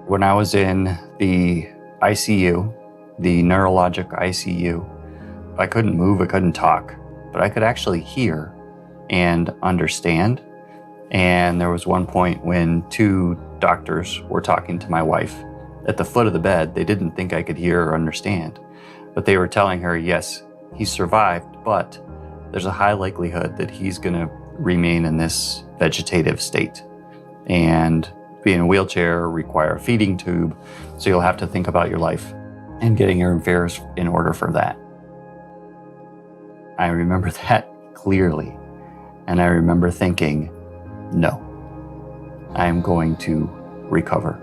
When I was in the ICU, the neurologic ICU, I couldn't move, I couldn't talk, but I could actually hear and understand. And there was one point when two doctors were talking to my wife at the foot of the bed. They didn't think I could hear or understand, but they were telling her, yes, he survived, but there's a high likelihood that he's going to remain in this vegetative state and be in a wheelchair, require a feeding tube. So you'll have to think about your life and getting your affairs in order for that. I remember that clearly. And I remember thinking, no, I am going to recover.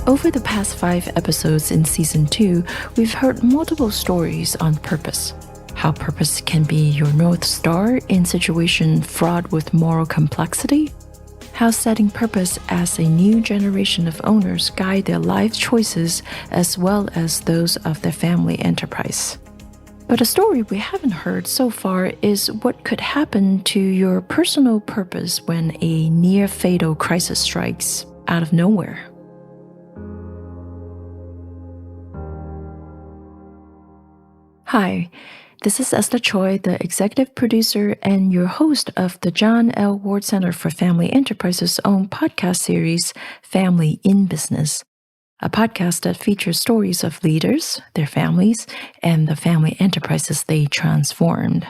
Over the past 5 episodes in Season 2, we've heard multiple stories on purpose. How purpose can be your North Star in situations fraught with moral complexity. How setting purpose as a new generation of owners guide their life choices as well as those of their family enterprise. But a story we haven't heard so far is what could happen to your personal purpose when a near-fatal crisis strikes out of nowhere. Hi, this is Esther Choi, the executive producer and your host of the John L. Ward Center for Family Enterprises' own podcast series, Family in Business, a podcast that features stories of leaders, their families, and the family enterprises they transformed.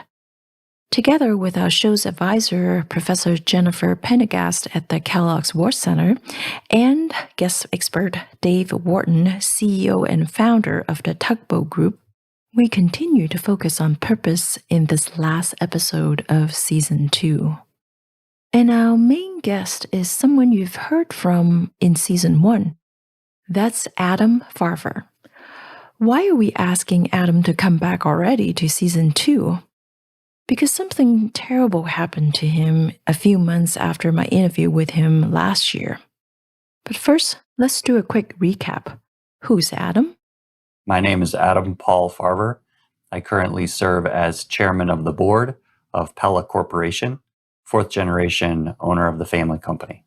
Together with our show's advisor, Professor Jennifer Pendergast at the Kellogg's Ward Center, and guest expert Dave Whorton, CEO and founder of the Tugboat Group, we continue to focus on purpose in this last episode of Season 2. And our main guest is someone you've heard from in Season 1. That's Adam Farver. Why are we asking Adam to come back already to Season 2? Because something terrible happened to him a few months after my interview with him last year. But first, let's do a quick recap. Who's Adam? My name is Adam Paul Farver. I currently serve as chairman of the board of Pella Corporation, 4th generation owner of the family company.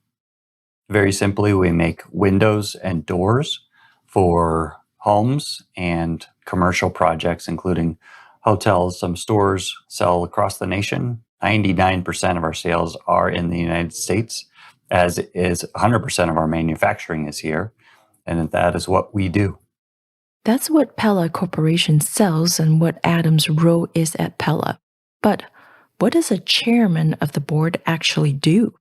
Very simply, we make windows and doors for homes and commercial projects, including hotels. Some stores sell across the nation. 99% of our sales are in the United States, as is 100% of our manufacturing is here. And that is what we do. That's what Pella Corporation sells and what Adam's role is at Pella. But what does a chairman of the board actually do?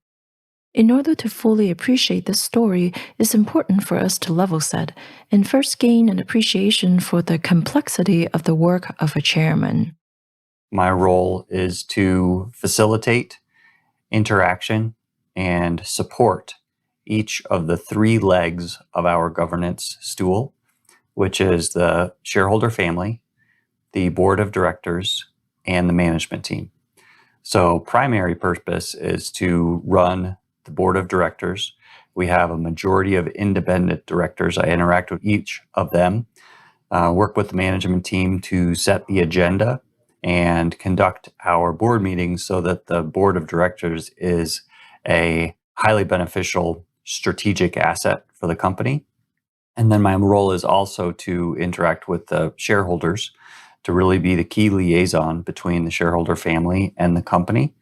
In order to fully appreciate this story, it's important for us to level set and first gain an appreciation for the complexity of the work of a chairman. My role is to facilitate interaction and support each of the 3 legs of our governance stool, which is the shareholder family, the board of directors, and the management team. So primary purpose is to run the board of directors. We have a majority of independent directors. I interact with each of them, work with the management team to set the agenda and conduct our board meetings so that the board of directors is a highly beneficial strategic asset for the company. And then my role is also to interact with the shareholders to really be the key liaison between the shareholder family and the company.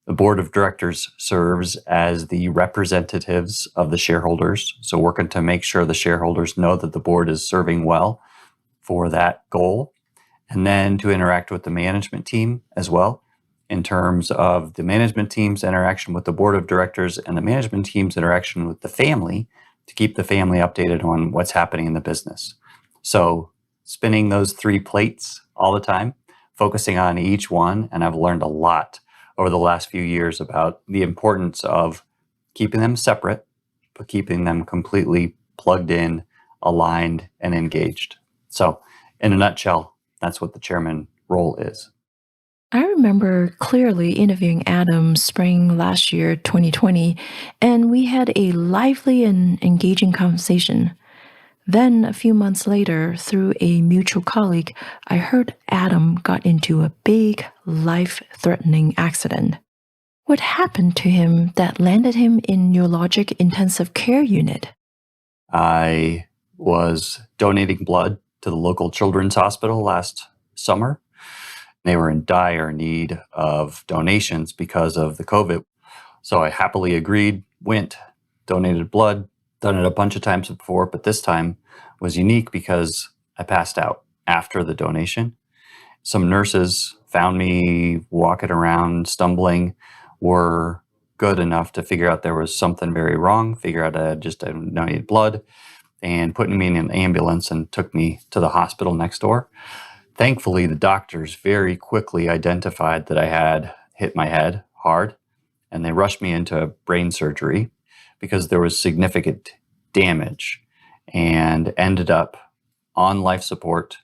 The board of directors serves as the representatives of the shareholders, so working to make sure the shareholders know that the board is serving well for that goal. And then to interact with the management team as well, in terms of the management team's interaction with the board of directors and the management team's interaction with the family, to keep the family updated on what's happening in the business. So spinning those 3 plates all the time, focusing on each one. And I've learned a lot over the last few years about the importance of keeping them separate, but keeping them completely plugged in, aligned, and engaged. So in a nutshell, that's what the chairman role is. I remember clearly interviewing Adam spring last year, 2020, and we had a lively and engaging conversation. Then, a few months later, through a mutual colleague, I heard Adam got into a big, life-threatening accident. What happened to him that landed him in neurologic intensive care unit? I was donating blood to the local children's hospital last summer. They were in dire need of donations because of the COVID. So I happily agreed, went, donated blood, done it a bunch of times before, but this time was unique because I passed out after the donation. Some nurses found me walking around, stumbling, were good enough to figure out there was something very wrong, figure out I just needed blood, and put me in an ambulance and took me to the hospital next door. Thankfully, the doctors very quickly identified that I had hit my head hard, and they rushed me into brain surgery because there was significant damage, and ended up on life support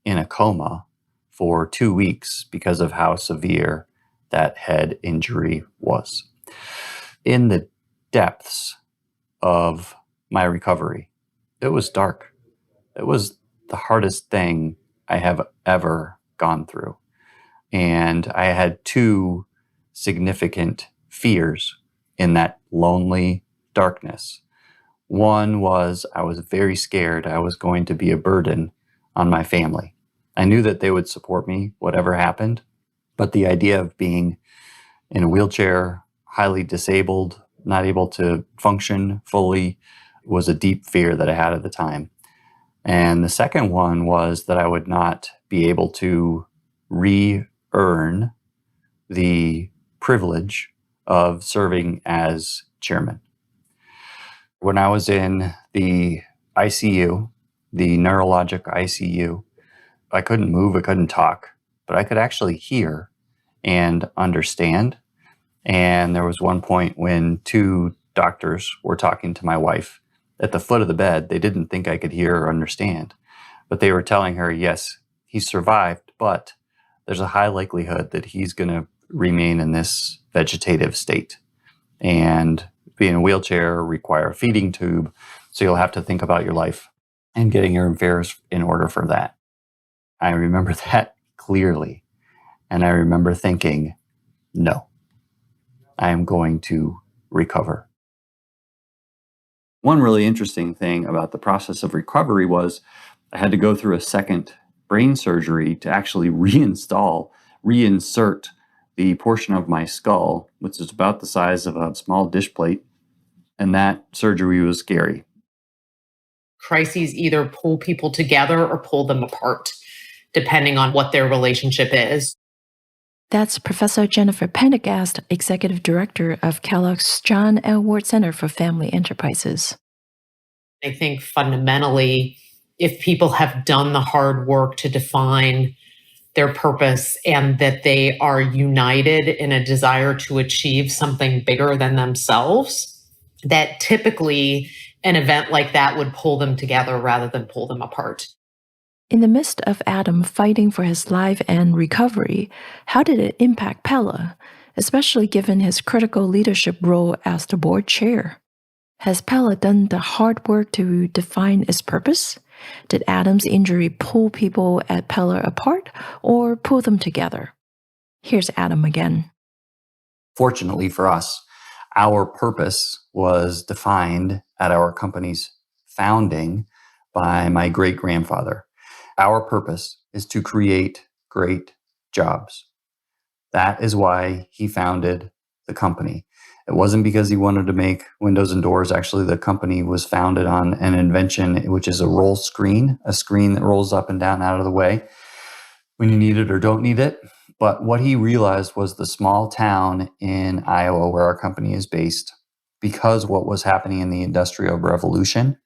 in a coma for 2 weeks because of how severe that head injury was. In the depths of my recovery, it was dark. It was the hardest thing I have ever gone through. And I had two significant fears in that lonely darkness. One was I was very scared I was going to be a burden on my family. I knew that they would support me, whatever happened, but the idea of being in a wheelchair, highly disabled, not able to function fully, was a deep fear that I had at the time. And the second one was that I would not be able to re-earn the privilege of serving as chairman. When I was in the ICU, the neurologic ICU, I couldn't move, I couldn't talk, but I could actually hear and understand. And there was one point when two doctors were talking to my wife at the foot of the bed. They didn't think I could hear or understand, but they were telling her, yes, he survived, but there's a high likelihood that he's going to remain in this vegetative state. And being in a wheelchair require a feeding tube, so you'll have to think about your life and getting your affairs in order for that. I remember that clearly. And I remember thinking, no, I am going to recover. One really interesting thing about the process of recovery was I had to go through a second brain surgery to actually reinsert the portion of my skull, which is about the size of a small dish plate. And that surgery was scary. Crises either pull people together or pull them apart, depending on what their relationship is. That's Professor Jennifer Pendergast, Executive Director of Kellogg's John L. Ward Center for Family Enterprises. I think fundamentally, if people have done the hard work to define their purpose and that they are united in a desire to achieve something bigger than themselves, that typically an event like that would pull them together rather than pull them apart. In the midst of Adam fighting for his life and recovery, how did it impact Pella, especially given his critical leadership role as the board chair? Has Pella done the hard work to define its purpose? Did Adam's injury pull people at Pella apart or pull them together? Here's Adam again. Fortunately for us, our purpose was defined at our company's founding by my great-grandfather. Our purpose is to create great jobs. That is why he founded the company. It wasn't because he wanted to make windows and doors. Actually, the company was founded on an invention, which is a roll screen, a screen that rolls up and down out of the way when you need it or don't need it. But what he realized was the small town in Iowa where our company is based, because what was happening in the Industrial Revolution,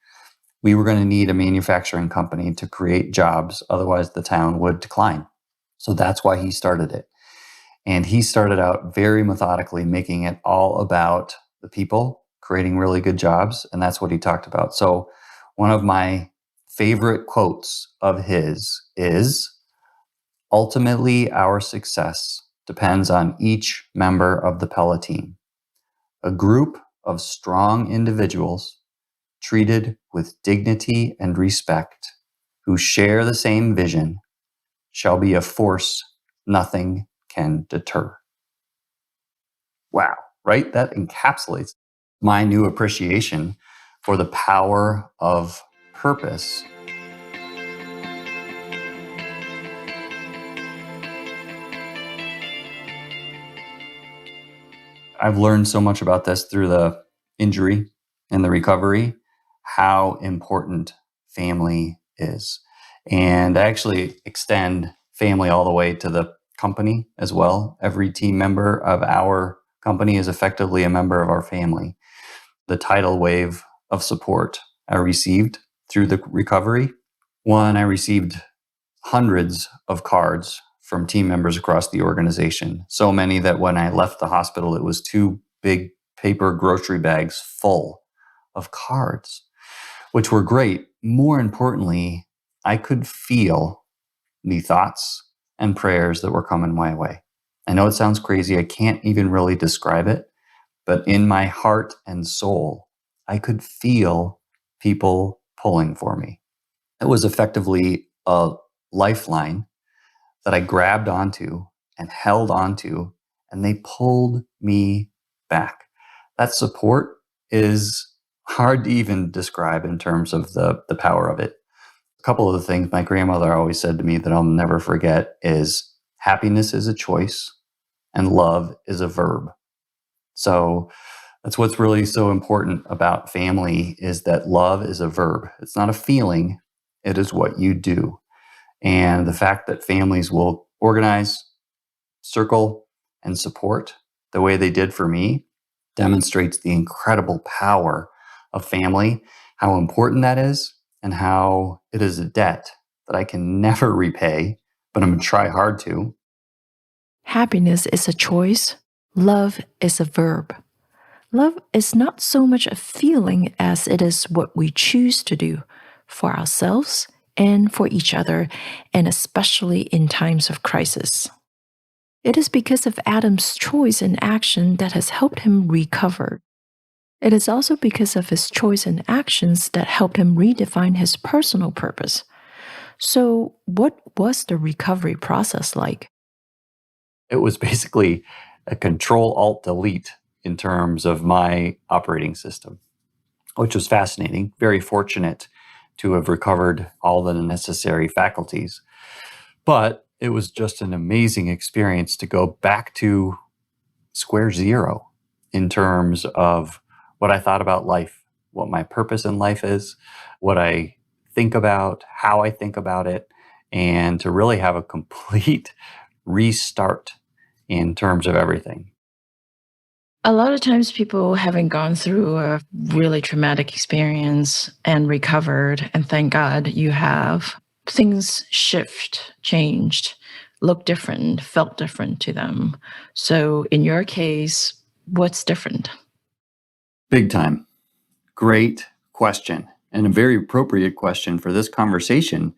we were going to need a manufacturing company to create jobs. Otherwise, the town would decline. So that's why he started it. And he started out very methodically, making it all about the people, creating really good jobs. And that's what he talked about. So one of my favorite quotes of his is, ultimately, our success depends on each member of the Pella team. A group of strong individuals treated with dignity and respect, who share the same vision, shall be a force nothing can deter. Wow, right? That encapsulates my new appreciation for the power of purpose. I've learned so much about this through the injury and the recovery, how important family is. And I actually extend family all the way to the company as well. Every team member of our company is effectively a member of our family. The tidal wave of support I received through the recovery. One, I received hundreds of cards from team members across the organization. So many that when I left the hospital, it was 2 big paper grocery bags full of cards, which were great. More importantly, I could feel the thoughts and prayers that were coming my way. I know it sounds crazy. I can't even really describe it, but in my heart and soul, I could feel people pulling for me. It was effectively a lifeline that I grabbed onto and held onto, and they pulled me back. That support is hard to even describe in terms of the power of it. A couple of the things my grandmother always said to me that I'll never forget is happiness is a choice and love is a verb. So that's what's really so important about family is that love is a verb. It's not a feeling, it is what you do. And the fact that families will organize, circle, and support the way they did for me demonstrates the incredible power of family, how important that is, and how it is a debt that I can never repay, but I'm going to try hard to. Happiness is a choice. Love is a verb. Love is not so much a feeling as it is what we choose to do for ourselves and for each other, and especially in times of crisis. It is because of Adam's choice and action that has helped him recover. It is also because of his choice and actions that helped him redefine his personal purpose. So, what was the recovery process like? It was basically a Control-Alt-Delete in terms of my operating system, which was fascinating. Very fortunate to have recovered all the necessary faculties. But it was just an amazing experience to go back to square zero in terms of what I thought about life, what my purpose in life is, what I think about, how I think about it, and to really have a complete restart in terms of everything. A lot of times, people haven't gone through a really traumatic experience and recovered, and thank God you have. Things changed, looked different, felt different to them. So, in your case, what's different? Big time. Great question, and a very appropriate question for this conversation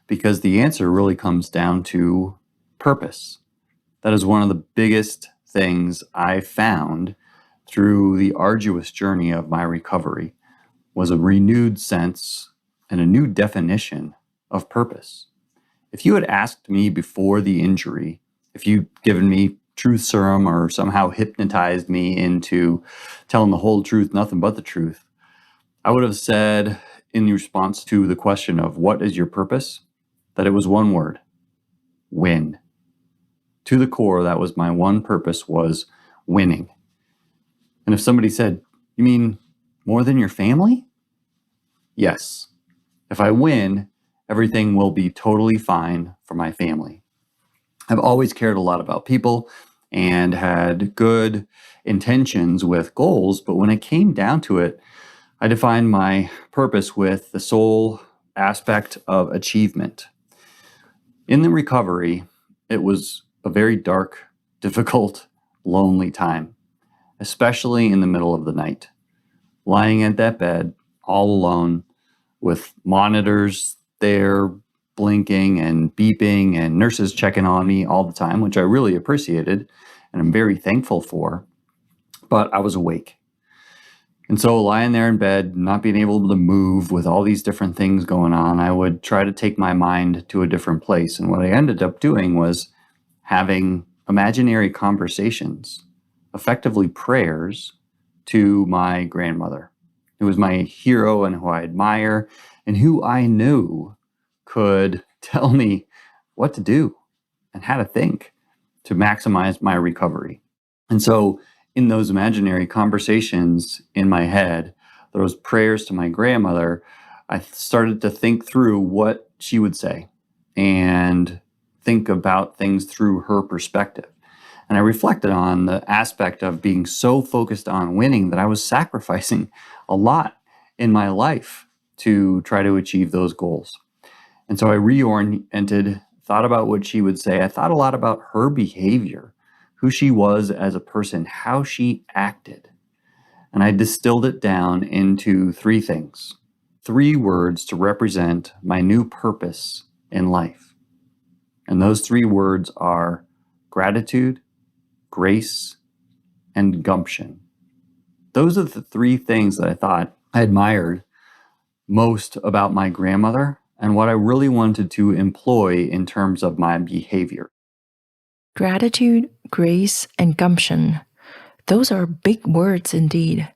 because the answer really comes down to purpose. That is one of the biggest things I found through the arduous journey of my recovery was a renewed sense and a new definition of purpose. If you had asked me before the injury, if you'd given me truth serum or somehow hypnotized me into telling the whole truth, nothing but the truth, I would have said in response to the question of what is your purpose, that it was one word, win. To the core, that was my one purpose was winning. And if somebody said, you mean more than your family? Yes. If I win, everything will be totally fine for my family. I've always cared a lot about people and had good intentions with goals, but when it came down to it, I defined my purpose with the sole aspect of achievement. In the recovery, it was a very dark, difficult, lonely time, especially in the middle of the night. Lying at that bed, all alone, with monitors there blinking and beeping and nurses checking on me all the time, which I really appreciated and I'm very thankful for. But I was awake. And so lying there in bed, not being able to move with all these different things going on, I would try to take my mind to a different place. And what I ended up doing was having imaginary conversations, effectively prayers, to my grandmother, who was my hero and who I admire and who I knew could tell me what to do and how to think to maximize my recovery. And so in those imaginary conversations in my head, those prayers to my grandmother, I started to think through what she would say and think about things through her perspective. And I reflected on the aspect of being so focused on winning that I was sacrificing a lot in my life to try to achieve those goals. And so I reoriented, thought about what she would say. I thought a lot about her behavior, who she was as a person, how she acted. And I distilled it down into 3 things, 3 words to represent my new purpose in life. And those 3 words are gratitude, grace, and gumption. Those are the 3 things that I thought I admired most about my grandmother and what I really wanted to employ in terms of my behavior. Gratitude, grace, and gumption. Those are big words indeed.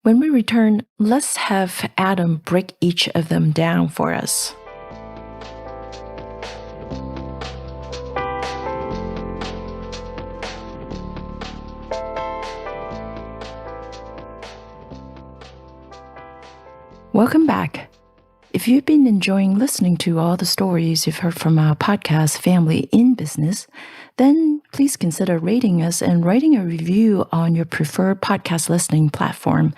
When we return, let's have Adam break each of them down for us. Welcome back. If you've been enjoying listening to all the stories you've heard from our podcast, Family in Business, then please consider rating us and writing a review on your preferred podcast listening platform.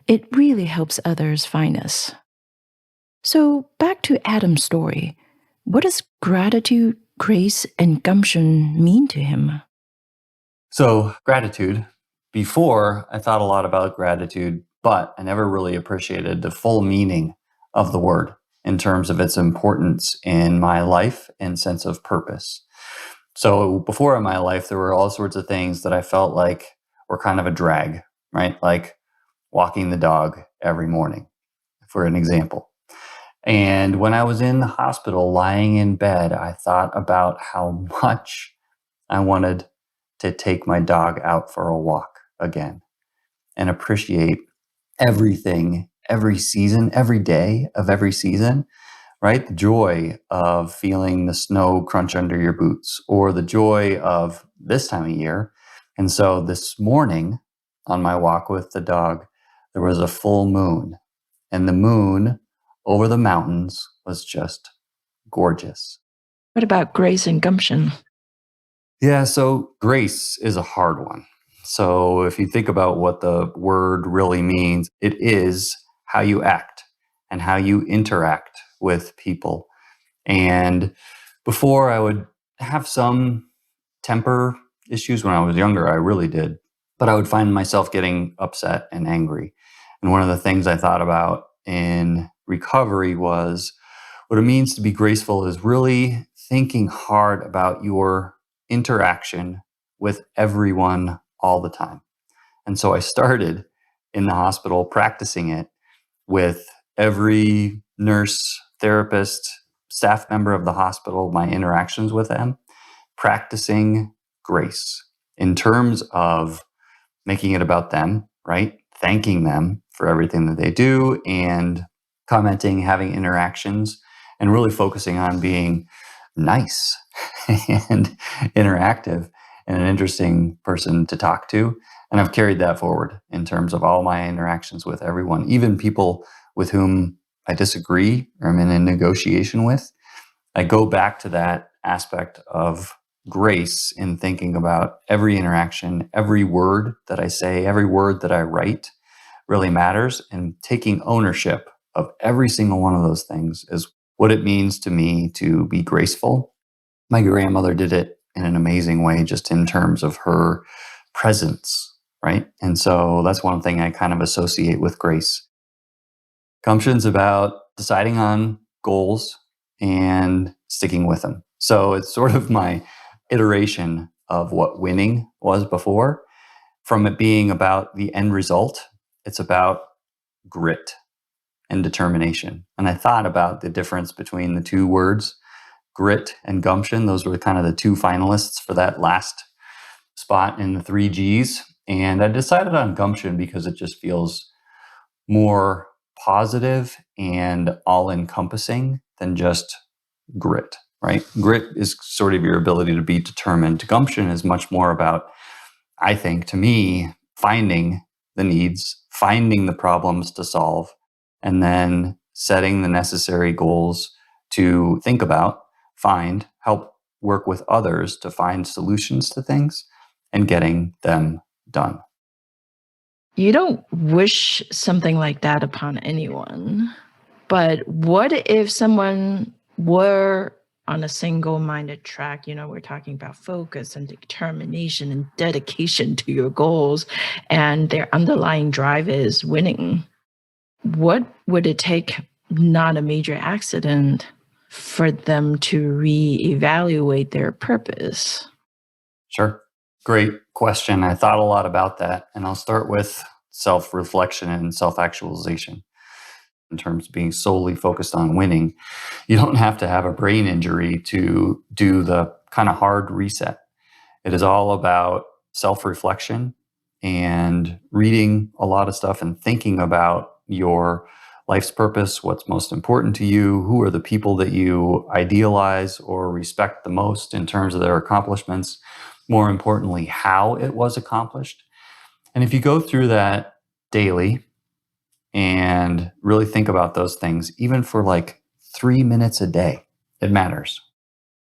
It really helps others find us. So back to Adam's story. What does gratitude, grace, and gumption mean to him? So gratitude. Before, I thought a lot about gratitude, but I never really appreciated the full meaning of the word in terms of its importance in my life and sense of purpose. So before in my life, there were all sorts of things that I felt like were kind of a drag, right? Like walking the dog every morning, for an example. And when I was in the hospital, lying in bed, I thought about how much I wanted to take my dog out for a walk again and appreciate everything, every season, every day of every season, right? The joy of feeling the snow crunch under your boots or the joy of this time of year. And so this morning on my walk with the dog, there was a full moon, and the moon over the mountains was just gorgeous. What about grace and gumption? Yeah, so grace is a hard one. So if you think about what the word really means, it is how you act and how you interact with people. And before, I would have some temper issues. When I was younger, I really did. But I would find myself getting upset and angry. And one of the things I thought about in recovery was what it means to be graceful is really thinking hard about your interaction with everyone all the time. And so I started in the hospital practicing it with every nurse, therapist, staff member of the hospital, my interactions with them, practicing grace in terms of making it about them, right? Thanking them for everything that they do and commenting, having interactions, and really focusing on being nice and interactive and an interesting person to talk to. And I've carried that forward in terms of all my interactions with everyone, even people with whom I disagree or I'm in a negotiation with. I go back to that aspect of grace in thinking about every interaction, every word that I say, every word that I write really matters, and taking ownership of every single one of those things is what it means to me to be graceful. My grandmother did it in an amazing way, just in terms of her presence, right? And so that's one thing I kind of associate with grace. Gumption's about deciding on goals and sticking with them. So it's sort of my iteration of what winning was before. From it being about the end result, it's about grit and determination. And I thought about the difference between the two words, grit and gumption. Those were kind of the two finalists for that last spot in the 3Gs. And I decided on gumption because it just feels more positive and all-encompassing than just grit, right? Grit is sort of your ability to be determined. Gumption is much more about, I think, to me, finding the needs, finding the problems to solve, and then setting the necessary goals to think about, find, help work with others to find solutions to things and getting them done. You don't wish something like that upon anyone. But what if someone were on a single-minded track? We're talking about focus and determination and dedication to your goals, and their underlying drive is winning. What would it take, not a major accident, for them to reevaluate their purpose? Sure. Great question. I thought a lot about that, and I'll start with self-reflection and self-actualization. In terms of being solely focused on winning, you don't have to have a brain injury to do the kind of hard reset. It is all about self-reflection and reading a lot of stuff and thinking about your life's purpose, what's most important to you, who are the people that you idealize or respect the most in terms of their accomplishments, more importantly, how it was accomplished. And if you go through that daily and really think about those things, even for like 3 minutes a day, it matters.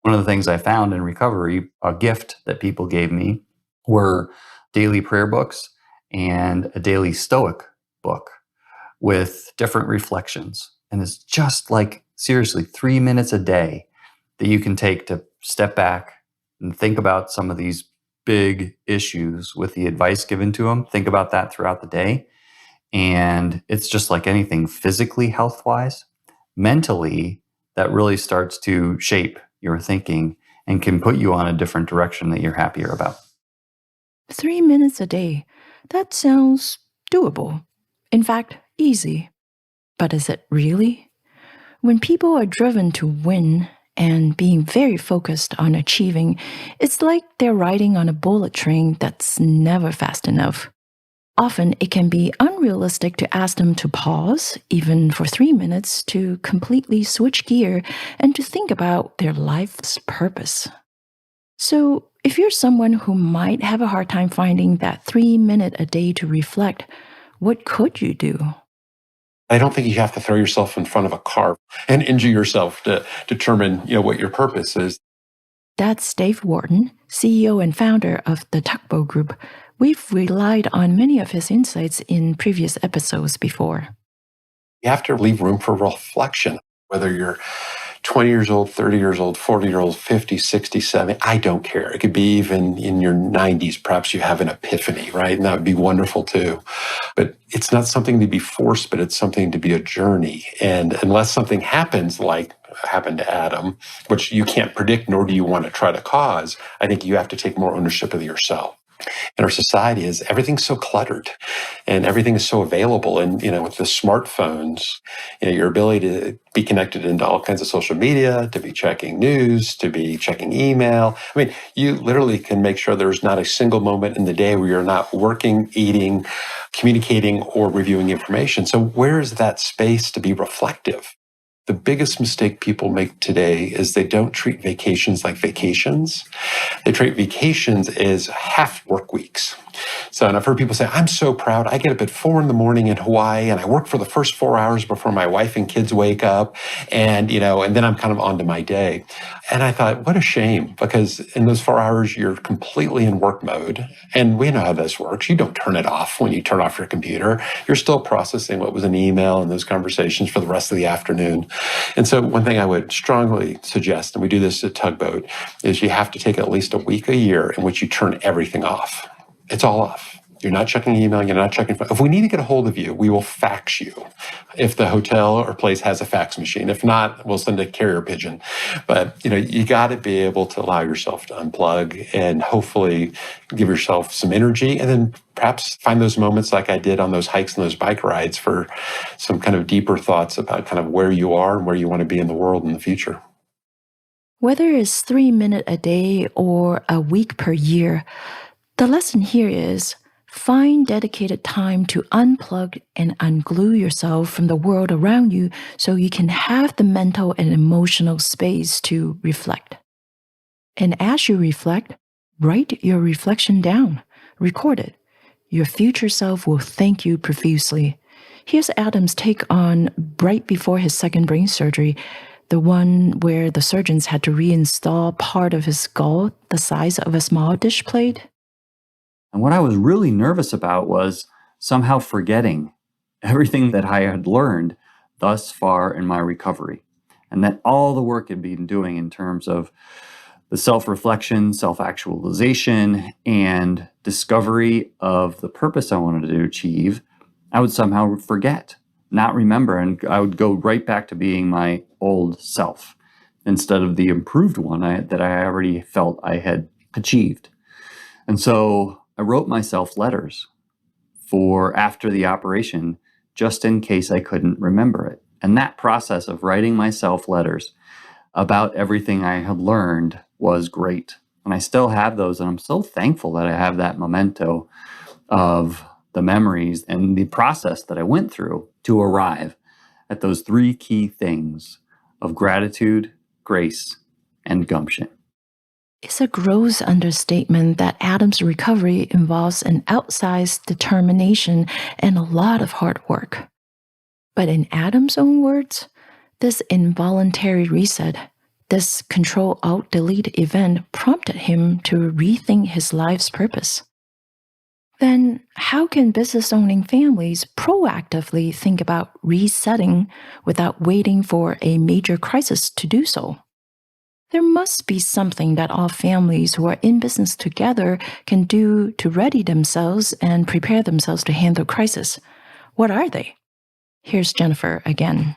One of the things I found in recovery, a gift that people gave me, were daily prayer books and a daily Stoic book with different reflections. And it's just like, seriously, 3 minutes a day that you can take to step back and think about some of these big issues with the advice given to them. Think about that throughout the day. And it's just like anything physically, health-wise. Mentally, that really starts to shape your thinking and can put you on a different direction that you're happier about. 3 minutes a day. That sounds doable. In fact, easy. But is it really? When people are driven to win and being very focused on achieving, it's like they're riding on a bullet train that's never fast enough. Often it can be unrealistic to ask them to pause, even for 3 minutes, to completely switch gear and to think about their life's purpose. So, if you're someone who might have a hard time finding that 3 minute a day to reflect, what could you do? I don't think you have to throw yourself in front of a car and injure yourself to determine, what your purpose is. That's Dave Whorton, CEO and founder of the Tugboat Group. We've relied on many of his insights in previous episodes before. You have to leave room for reflection, whether you're 20 years old, 30 years old, 40 years old, 50, 60, 70, I don't care. It could be even in your 90s, perhaps you have an epiphany, right? And that would be wonderful too. But it's not something to be forced, but it's something to be a journey. And unless something happens like happened to Adam, which you can't predict, nor do you want to try to cause, I think you have to take more ownership of yourself. In our society is everything's so cluttered and everything is so available. And, with the smartphones, your ability to be connected into all kinds of social media, to be checking news, to be checking email. I mean, you literally can make sure there's not a single moment in the day where you're not working, eating, communicating, or reviewing information. So where is that space to be reflective? The biggest mistake people make today is they don't treat vacations like vacations. They treat vacations as half work weeks. So, and I've heard people say, I'm so proud. I get up at 4 a.m. in Hawaii and I work for the first 4 hours before my wife and kids wake up. And, and then I'm kind of on to my day. And I thought, what a shame, because in those 4 hours, you're completely in work mode. And we know how this works. You don't turn it off when you turn off your computer. You're still processing what was an email and those conversations for the rest of the afternoon. And so one thing I would strongly suggest, and we do this at Tugboat, is you have to take at least a week a year in which you turn everything off. It's all off. You're not checking email. You're not checking phone. If we need to get a hold of you, we will fax you. If the hotel or place has a fax machine. If not, we'll send a carrier pigeon. But, you got to be able to allow yourself to unplug and hopefully give yourself some energy, and then perhaps find those moments like I did on those hikes and those bike rides for some kind of deeper thoughts about kind of where you are and where you want to be in the world in the future. Whether it's 3 minutes a day or a week per year, the lesson here is find dedicated time to unplug and unglue yourself from the world around you so you can have the mental and emotional space to reflect. And as you reflect, write your reflection down, record it. Your future self will thank you profusely. Here's Adam's take on right before his second brain surgery, the one where the surgeons had to reinstall part of his skull the size of a small dish plate. And what I was really nervous about was somehow forgetting everything that I had learned thus far in my recovery, and that all the work I'd been doing in terms of the self-reflection, self-actualization, and discovery of the purpose I wanted to achieve, I would somehow forget, not remember, and I would go right back to being my old self instead of the improved one that I already felt I had achieved. And so I wrote myself letters for after the operation, just in case I couldn't remember it. And that process of writing myself letters about everything I had learned was great. And I still have those, and I'm so thankful that I have that memento of the memories and the process that I went through to arrive at those 3 key things of gratitude, grace, and gumption. It's a gross understatement that Adam's recovery involves an outsized determination and a lot of hard work. But in Adam's own words, this involuntary reset, this Control-Alt-Delete event prompted him to rethink his life's purpose. Then how can business-owning families proactively think about resetting without waiting for a major crisis to do so? There must be something that all families who are in business together can do to ready themselves and prepare themselves to handle crisis. What are they? Here's Jennifer again.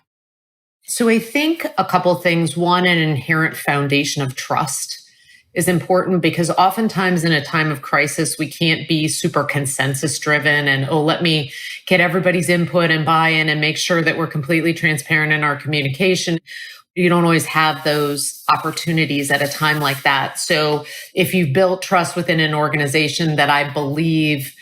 So I think a couple things. One, an inherent foundation of trust is important, because oftentimes in a time of crisis, we can't be super consensus driven and, let me get everybody's input and buy-in and make sure that we're completely transparent in our communication. You don't always have those opportunities at a time like that. So if you've built trust within an organization that I believe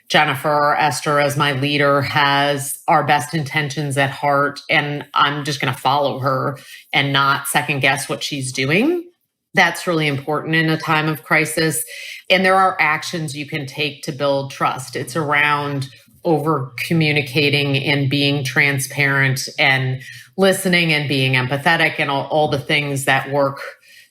Jennifer or Esther as my leader has our best intentions at heart, and I'm just going to follow her and not second guess what she's doing, that's really important in a time of crisis. And there are actions you can take to build trust. It's around over communicating and being transparent and listening and being empathetic and all the things that work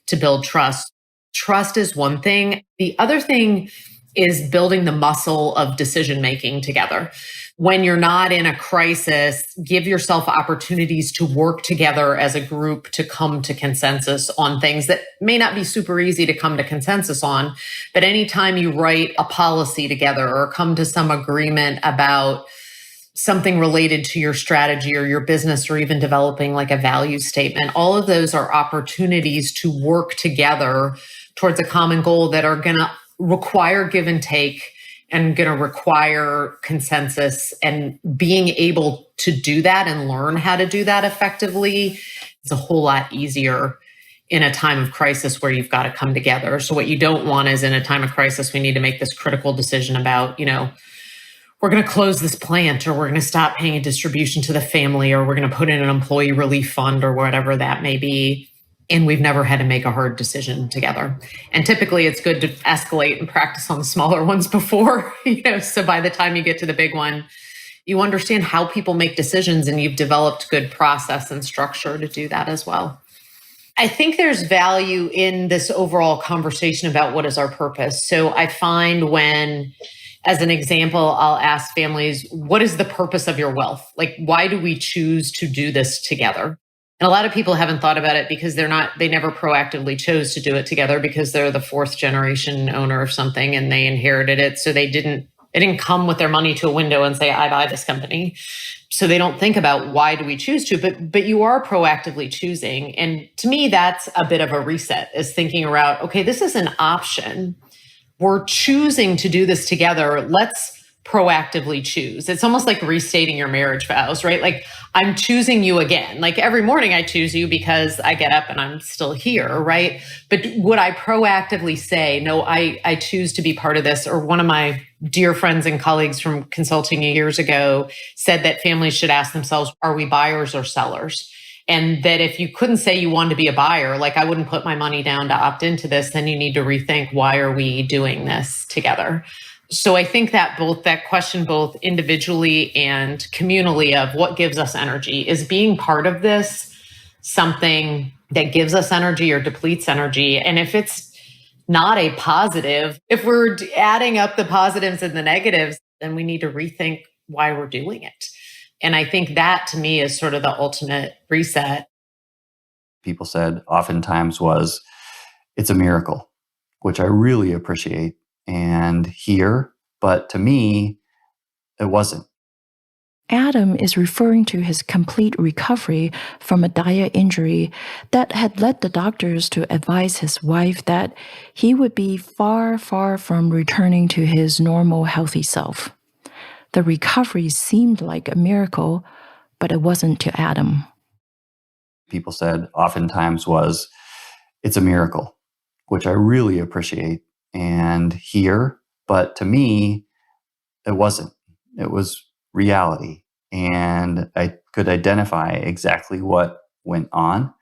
to build trust. Trust is one thing. The other thing is building the muscle of decision-making together. When you're not in a crisis, give yourself opportunities to work together as a group to come to consensus on things that may not be super easy to come to consensus on. But anytime you write a policy together or come to some agreement about something related to your strategy or your business, or even developing like a value statement, all of those are opportunities to work together towards a common goal that are going to require give and take and going to require consensus. And being able to do that and learn how to do that effectively is a whole lot easier in a time of crisis where you've got to come together. So what you don't want is in a time of crisis, we need to make this critical decision about, we're going to close this plant, or we're going to stop paying a distribution to the family, or we're going to put in an employee relief fund, or whatever that may be. And we've never had to make a hard decision together. And typically it's good to escalate and practice on the smaller ones before, so by the time you get to the big one, you understand how people make decisions and you've developed good process and structure to do that as well. I think there's value in this overall conversation about what is our purpose. So I find when, as an example, I'll ask families, what is the purpose of your wealth? Like, why do we choose to do this together? And a lot of people haven't thought about it because they never proactively chose to do it together because they're the 4th generation owner of something and they inherited it. So they didn't They didn't come with their money to a window and say, I buy this company. So they don't think about why do we choose to, but you are proactively choosing. And to me, that's a bit of a reset, is thinking around, okay, this is an option. We're choosing to do this together. Let's proactively choose. It's almost like restating your marriage vows, right? Like, I'm choosing you again. Like, every morning I choose you because I get up and I'm still here, right? But would I proactively say, no, I choose to be part of this? Or one of my dear friends and colleagues from consulting years ago said that families should ask themselves, are we buyers or sellers? And that if you couldn't say you wanted to be a buyer, like, I wouldn't put my money down to opt into this, then you need to rethink, why are we doing this together? So I think that question, both individually and communally, of what gives us energy, is being part of this something that gives us energy or depletes energy. And if it's not a positive, if we're adding up the positives and the negatives, then we need to rethink why we're doing it. And I think that, to me, is sort of the ultimate reset. People said oftentimes was, it's a miracle, which I really appreciate and hear, but to me, it wasn't. Adam is referring to his complete recovery from a dire injury that had led the doctors to advise his wife that he would be far, far from returning to his normal, healthy self. The recovery seemed like a miracle, but it wasn't to Adam. People said oftentimes was, it's a miracle, which I really appreciate and hear, but to me, it wasn't. It was reality. And I could identify exactly what went on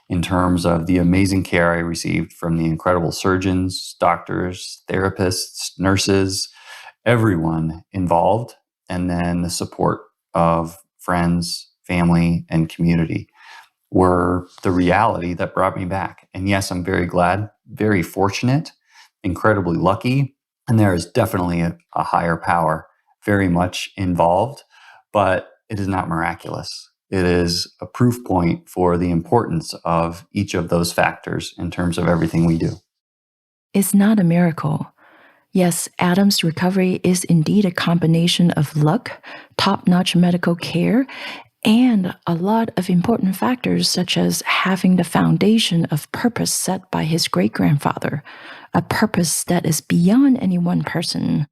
in terms of the amazing care I received from the incredible surgeons, doctors, therapists, nurses, everyone involved, and then the support of friends, family, and community were the reality that brought me back. And yes, I'm very glad, very fortunate, incredibly lucky. And there is definitely a higher power very much involved, but it is not miraculous. It is a proof point for the importance of each of those factors in terms of everything we do. It's not a miracle. Yes, Adam's recovery is indeed a combination of luck, top-notch medical care, and a lot of important factors, such as having the foundation of purpose set by his great-grandfather, a purpose that is beyond any one person.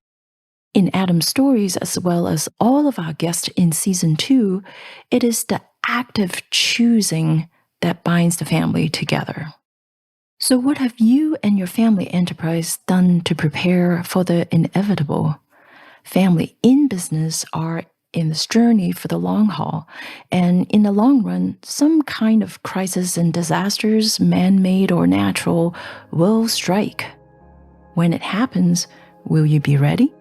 In Adam's stories, as well as all of our guests in Season 2, it is the active choosing that binds the family together. So what have you and your family enterprise done to prepare for the inevitable? Family in business are in this journey for the long haul, and in the long run, some kind of crisis and disasters, man-made or natural, will strike. When it happens, will you be ready?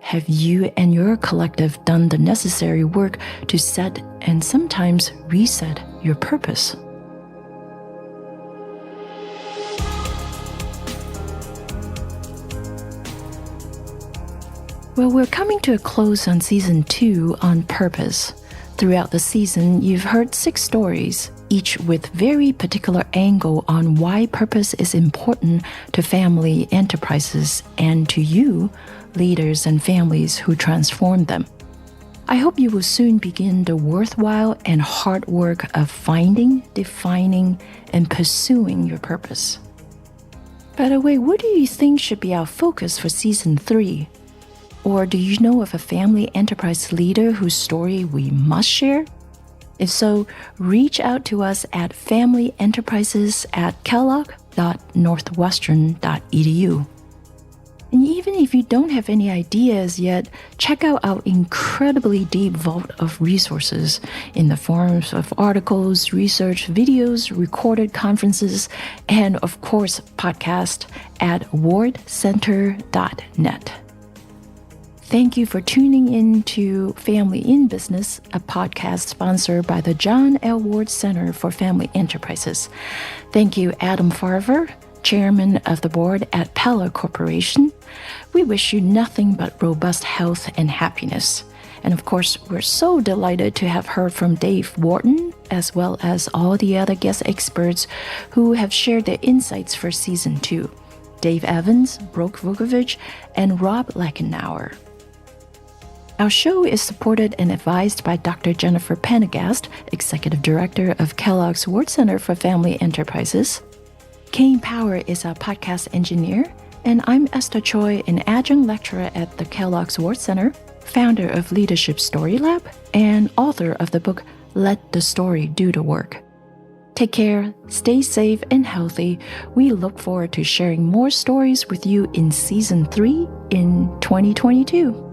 Have you and your collective done the necessary work to set and sometimes reset your purpose? Well, we're coming to a close on Season 2 on purpose. Throughout the season, you've heard 6 stories, each with very particular angle on why purpose is important to family enterprises and to you, leaders and families who transform them. I hope you will soon begin the worthwhile and hard work of finding, defining, and pursuing your purpose. By the way, what do you think should be our focus for Season 3? Or do you know of a family enterprise leader whose story we must share? If so, reach out to us at familyenterprises@kellogg.northwestern.edu. And even if you don't have any ideas yet, check out our incredibly deep vault of resources in the forms of articles, research, videos, recorded conferences, and of course, podcast at wardcenter.net. Thank you for tuning in to Family in Business, a podcast sponsored by the John L. Ward Center for Family Enterprises. Thank you, Adam Farver, Chairman of the Board at Pella Corporation. We wish you nothing but robust health and happiness. And of course, we're so delighted to have heard from Dave Whorton, as well as all the other guest experts who have shared their insights for Season 2. Dave Evans, Brooke Vukovic, and Rob Leckenauer. Our show is supported and advised by Dr. Jennifer Pendergast, Executive Director of Kellogg's Whorton Center for Family Enterprises. Kane Power is our podcast engineer, and I'm Esther Choi, an adjunct lecturer at the Kellogg's Whorton Center, founder of Leadership Story Lab, and author of the book Let the Story Do the Work. Take care, stay safe and healthy. We look forward to sharing more stories with you in Season 3 in 2022.